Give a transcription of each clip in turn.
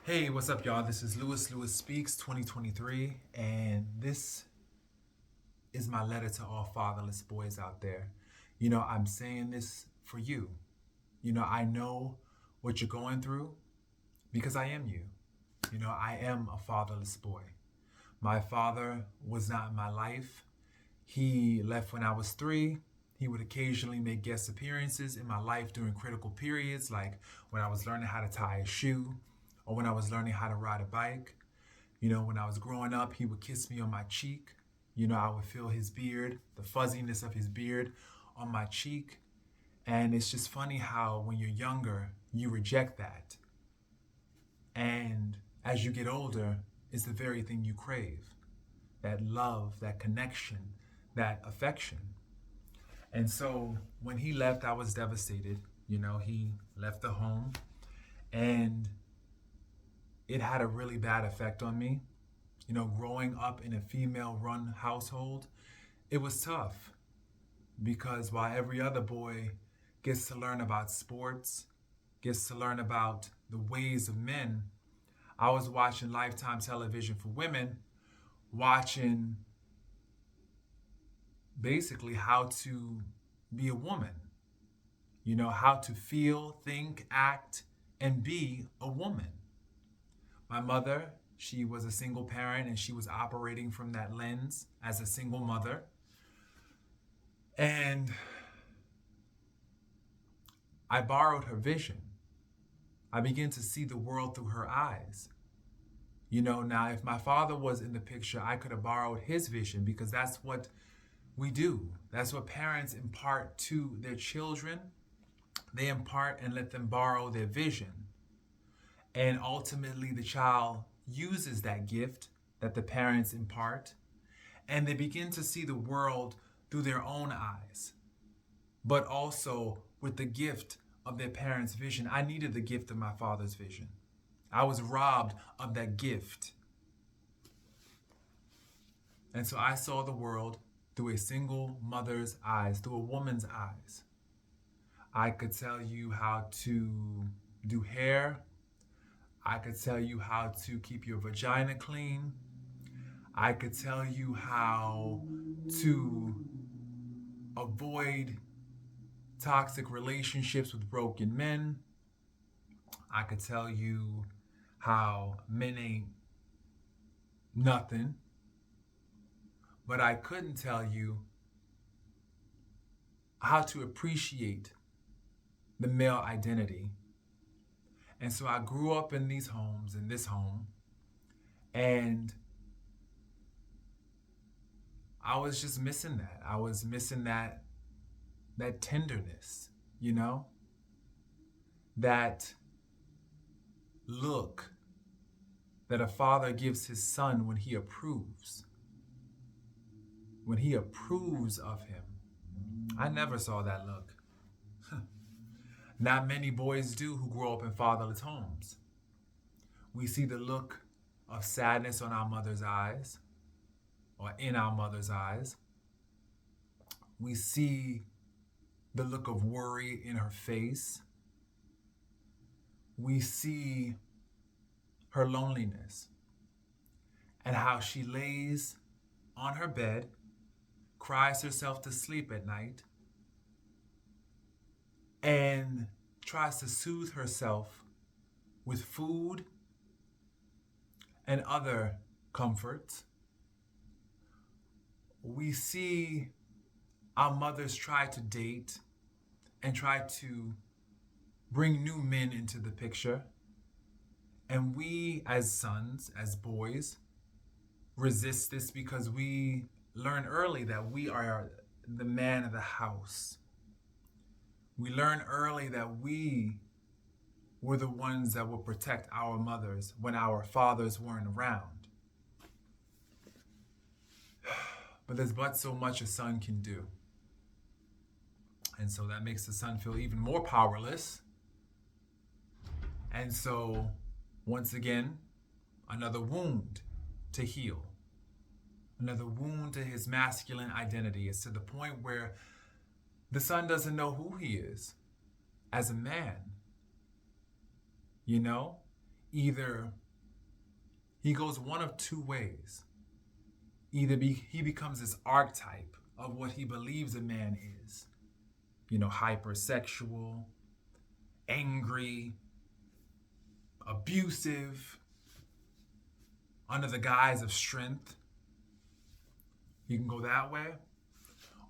Hey, what's up, y'all? This is Lewis Speaks 2023, and this is my letter to all fatherless boys out there. I'm saying this for you. I know what you're going through because I am you. I am a fatherless boy. My father was not in my life. He left when I was 3. He would occasionally make guest appearances in my life during critical periods, like when I was learning how to tie a shoe or when I was learning how to ride a bike. When I was growing up, he would kiss me on my cheek. I would feel his beard, the fuzziness of his beard on my cheek. And it's just funny how when you're younger, you reject that. And as you get older, it's the very thing you crave, that love, that connection, that affection. And so when he left, I was devastated. He left the home and it had a really bad effect on me. Growing up in a female run household, it was tough because while every other boy gets to learn about sports, gets to learn about the ways of men, I was watching Lifetime television for women, watching basically how to be a woman, how to feel, think, act, and be a woman. My mother, she was a single parent and she was operating from that lens as a single mother. And I borrowed her vision. I began to see the world through her eyes. Now if my father was in the picture, I could have borrowed his vision because that's what we do. That's what parents impart to their children. They impart and let them borrow their vision. And ultimately, the child uses that gift that the parents impart and they begin to see the world through their own eyes, but also with the gift of their parents' vision. I needed the gift of my father's vision. I was robbed of that gift. And so I saw the world through a single mother's eyes, through a woman's eyes. I could tell you how to do hair. I could tell you how to keep your vagina clean. I could tell you how to avoid toxic relationships with broken men. I could tell you how men ain't nothing. But I couldn't tell you how to appreciate the male identity. And so I grew up in these homes, in this home, and I was just missing that. I was missing that tenderness, that look that a father gives his son when he approves. When he approves of him. I never saw that look. Not many boys do who grow up in fatherless homes. We see the look of sadness on our mother's eyes, or in our mother's eyes. We see the look of worry in her face. We see her loneliness and how she lays on her bed, cries herself to sleep at night, and tries to soothe herself with food and other comforts. We see our mothers try to date and try to bring new men into the picture. And we, as sons, as boys, resist this because we learn early that we are the man of the house. We learn early that we were the ones that will protect our mothers when our fathers weren't around. But there's but so much a son can do. And so that makes the son feel even more powerless. And so, once again, another wound to heal. Another wound to his masculine identity. It's to the point where the son doesn't know who he is as a man. Either he goes one of two ways. He becomes this archetype of what he believes a man is. Hypersexual, angry, abusive, under the guise of strength. He can go that way,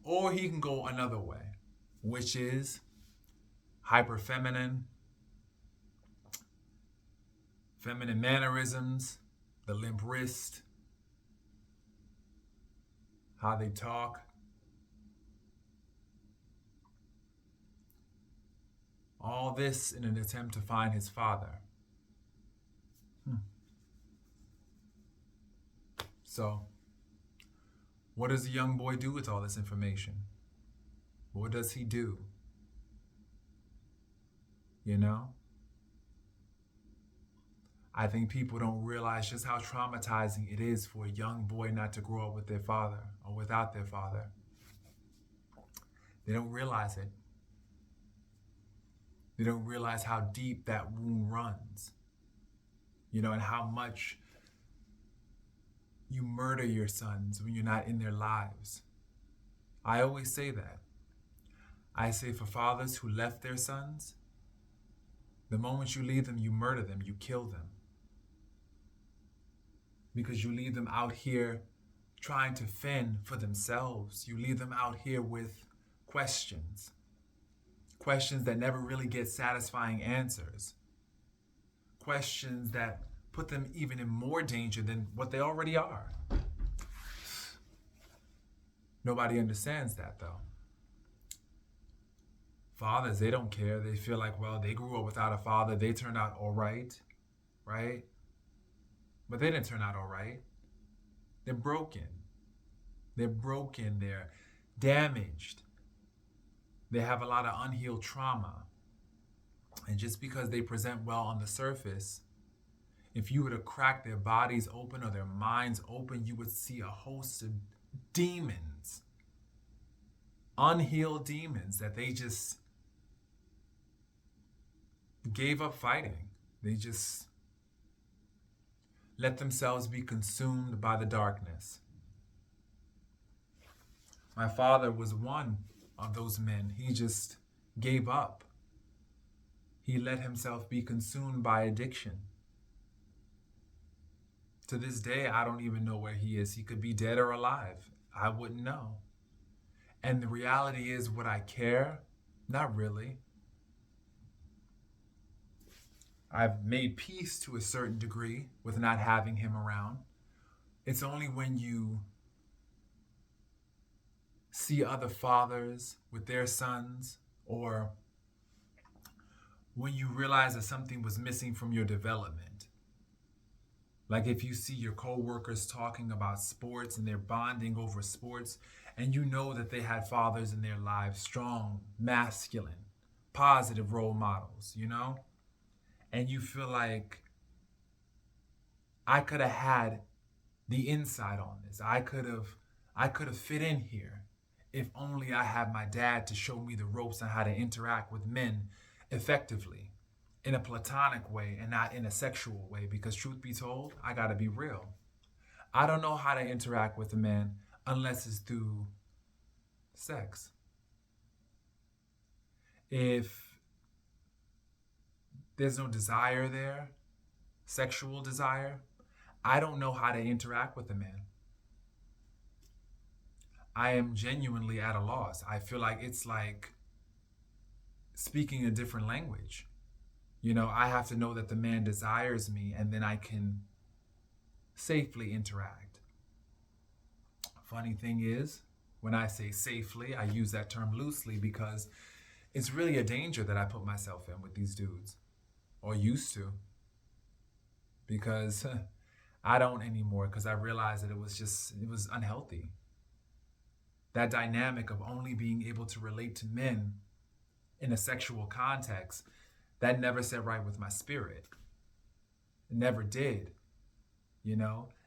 or he can go another way, which is hyper feminine mannerisms, the limp wrist, how they talk. All this in an attempt to find his father. So, what does a young boy do with all this information? What does he do? I think people don't realize just how traumatizing it is for a young boy not to grow up with their father or without their father. They don't realize it. They don't realize how deep that wound runs, and how much you murder your sons when you're not in their lives. I always say that. I say for fathers who left their sons, the moment you leave them, you murder them, you kill them. Because you leave them out here trying to fend for themselves. You leave them out here with questions that never really get satisfying answers. Questions that put them even in more danger than what they already are. Nobody understands that, though. Fathers, they don't care. They feel like, well, they grew up without a father. They turned out all right? But they didn't turn out all right. They're broken. They're damaged. They have a lot of unhealed trauma. And just because they present well on the surface, if you were to crack their bodies open or their minds open, you would see a host of demons, unhealed demons that they just gave up fighting. They just let themselves be consumed by the darkness. My father was one of those men. He just gave up. He let himself be consumed by addiction. To this day, I don't even know where he is. He could be dead or alive. I wouldn't know. And the reality is, would I care? Not really. I've made peace to a certain degree with not having him around. It's only when you see other fathers with their sons, or when you realize that something was missing from your development. Like if you see your coworkers talking about sports and they're bonding over sports, and you know that they had fathers in their lives, strong, masculine, positive role models, And you feel like, I could have had the insight on this. I could have fit in here if only I had my dad to show me the ropes on how to interact with men effectively, in a platonic way and not in a sexual way. Because truth be told, I gotta be real. I don't know how to interact with a man unless it's through sex. If there's no desire there, sexual desire, I don't know how to interact with a man. I am genuinely at a loss. I feel like it's like speaking a different language. I have to know that the man desires me, and then I can safely interact. Funny thing is, when I say safely, I use that term loosely because it's really a danger that I put myself in with these dudes, or used to, because I don't anymore, because I realized that it was unhealthy. That dynamic of only being able to relate to men in a sexual context, that never set right with my spirit. It never did.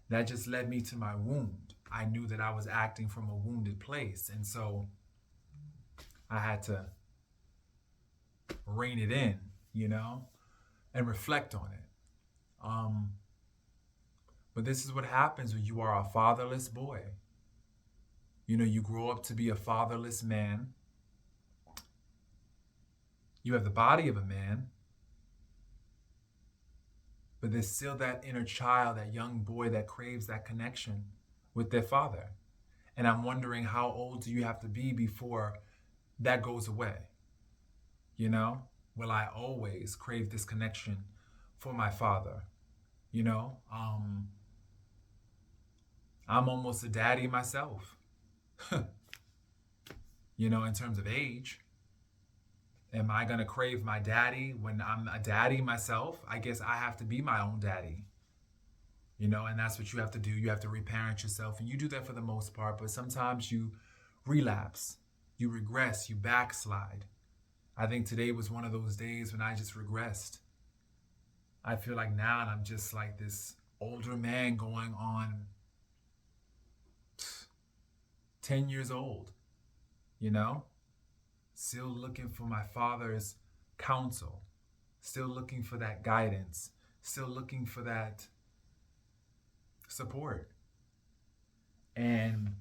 That just led me to my wound. I knew that I was acting from a wounded place. And so I had to rein it in, and reflect on it. Um, but this is what happens when you are a fatherless boy. You know, you grow up to be a fatherless man. You have the body of a man, but there's still that inner child, that young boy that craves that connection with their father. And I'm wondering, how old do you have to be before that goes away? You know, will I always crave this connection for my father? You know, I'm almost a daddy myself, you know, in terms of age. Am I going to crave my daddy when I'm a daddy myself? I guess I have to be my own daddy, you know, and that's what you have to do. You have to reparent yourself, and you do that for the most part, but sometimes you relapse, you regress, you backslide. I think today was one of those days when I just regressed. I feel like now I'm just like this older man going on 10 years old, you know, still looking for my father's counsel, still looking for that guidance, still looking for that support. And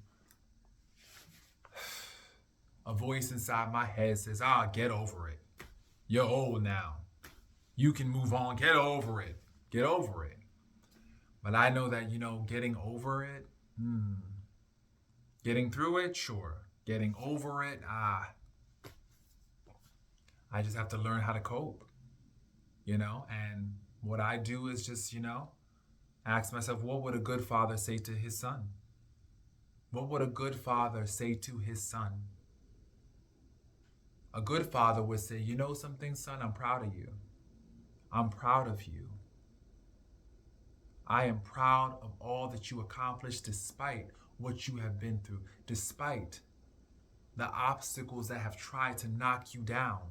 a voice inside my head says, get over it. You're old now. You can move on. Get over it. Get over it. But I know that, you know, getting over it, getting through it, sure. Getting over it, I just have to learn how to cope, you know? And what I do is just, you know, ask myself, what would a good father say to his son? What would a good father say to his son? A good father would say, you know something, son, I'm proud of you. I'm proud of you. I am proud of all that you accomplished despite what you have been through, despite the obstacles that have tried to knock you down.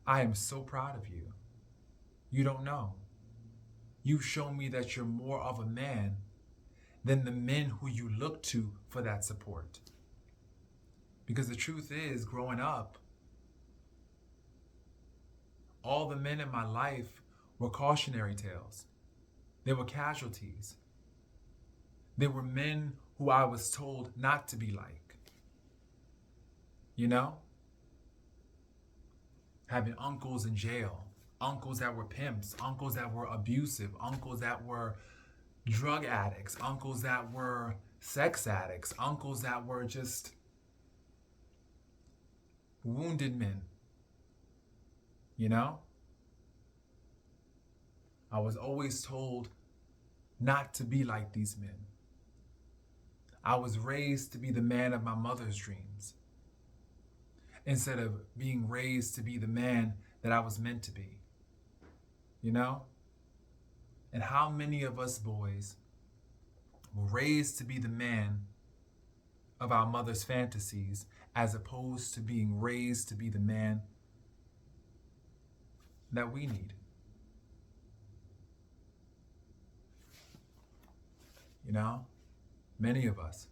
I am so proud of you. You don't know. You've shown me that you're more of a man than the men who you look to for that support. Because the truth is, growing up, all the men in my life were cautionary tales. They were casualties. They were men who I was told not to be like. You know? Having uncles in jail, uncles that were pimps, uncles that were abusive, uncles that were drug addicts, uncles that were sex addicts, uncles that were just wounded men. You know? I was always told not to be like these men. I was raised to be the man of my mother's dreams instead of being raised to be the man that I was meant to be. You know? And how many of us boys were raised to be the man of our mother's fantasies as opposed to being raised to be the man that we need? You know? Many of us.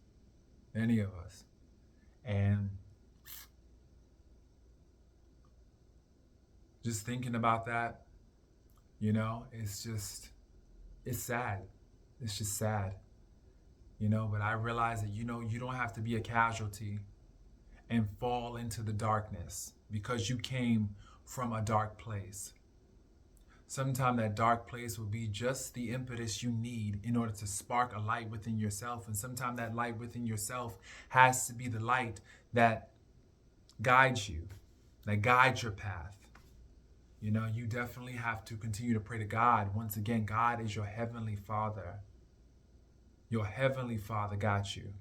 Many of us. And just thinking about that, you know, it's sad. It's just sad. You know, but I realize that, you know, you don't have to be a casualty and fall into the darkness because you came from a dark place. Sometimes that dark place will be just the impetus you need in order to spark a light within yourself. And sometimes that light within yourself has to be the light that guides you, that guides your path. You know, you definitely have to continue to pray to God. Once again, God is your heavenly Father. Your heavenly Father got you.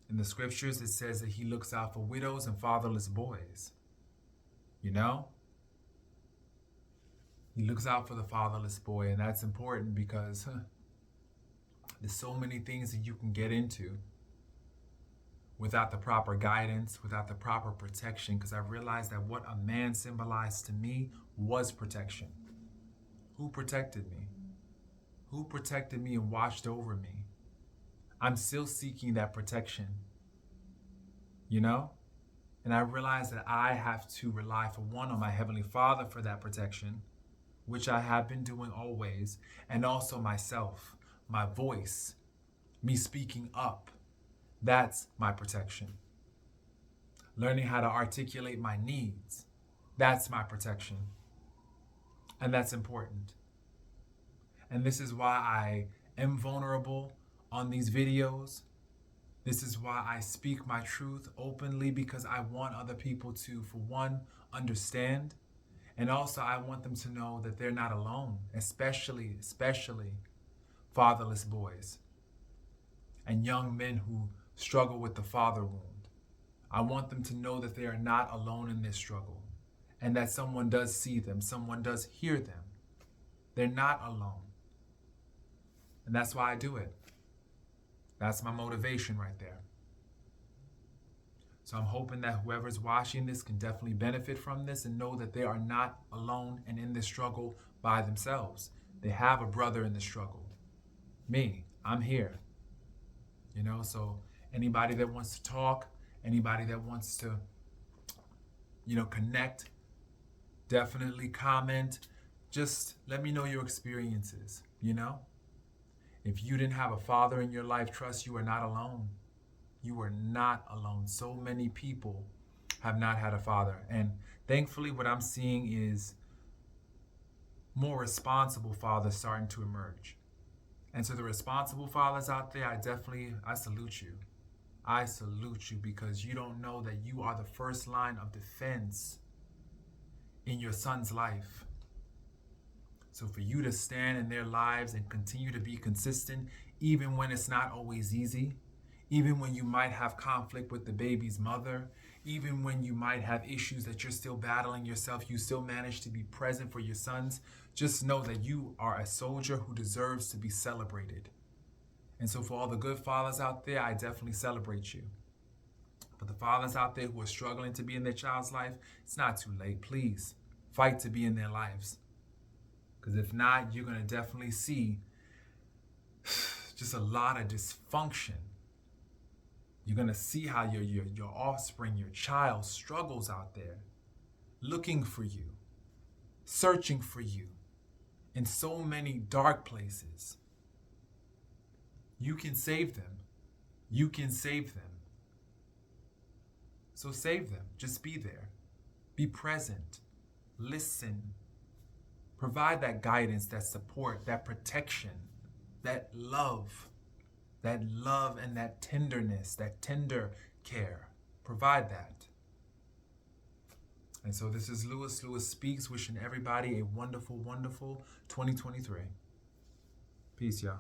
In the scriptures, it says that he looks out for widows and fatherless boys. You know? He looks out for the fatherless boy, and that's important because there's so many things that you can get into without the proper guidance, without the proper protection, because I realized that what a man symbolized to me was protection. Who protected me? Who protected me and watched over me? I'm still seeking that protection, you know? And I realize that I have to rely, for one, on my Heavenly Father for that protection, which I have been doing always, and also myself, my voice, me speaking up. That's my protection. Learning how to articulate my needs. That's my protection. And that's important. And this is why I am vulnerable on these videos. This is why I speak my truth openly, because I want other people to, for one, understand. And also I want them to know that they're not alone, especially fatherless boys and young men who struggle with the father wound. I want them to know that they are not alone in this struggle, and that someone does see them, someone does hear them. They're not alone. And that's why I do it. That's my motivation right there. So I'm hoping that whoever's watching this can definitely benefit from this and know that they are not alone and in this struggle by themselves. They have a brother in the struggle. Me, I'm here. So anybody that wants to talk, anybody that wants to, connect, definitely comment. Just let me know your experiences, If you didn't have a father in your life, trust you are not alone. You are not alone. So many people have not had a father. And thankfully, what I'm seeing is more responsible fathers starting to emerge. And to the responsible fathers out there, I salute you. I salute you, because you don't know that you are the first line of defense in your son's life. So for you to stand in their lives and continue to be consistent, even when it's not always easy, even when you might have conflict with the baby's mother, even when you might have issues that you're still battling yourself, you still manage to be present for your sons. Just know that you are a soldier who deserves to be celebrated. And so for all the good fathers out there, I definitely celebrate you. But the fathers out there who are struggling to be in their child's life, it's not too late. Please fight to be in their lives. Because if not, you're going to definitely see just a lot of dysfunction. You're going to see how your offspring, your child struggles out there, looking for you, searching for you in so many dark places. You can save them. You can save them. So save them. Just be there. Be present. Listen. Provide that guidance, that support, that protection, that love and that tenderness, that tender care. Provide that. And so this is Lewis Speaks, wishing everybody a wonderful, wonderful 2023. Peace, y'all.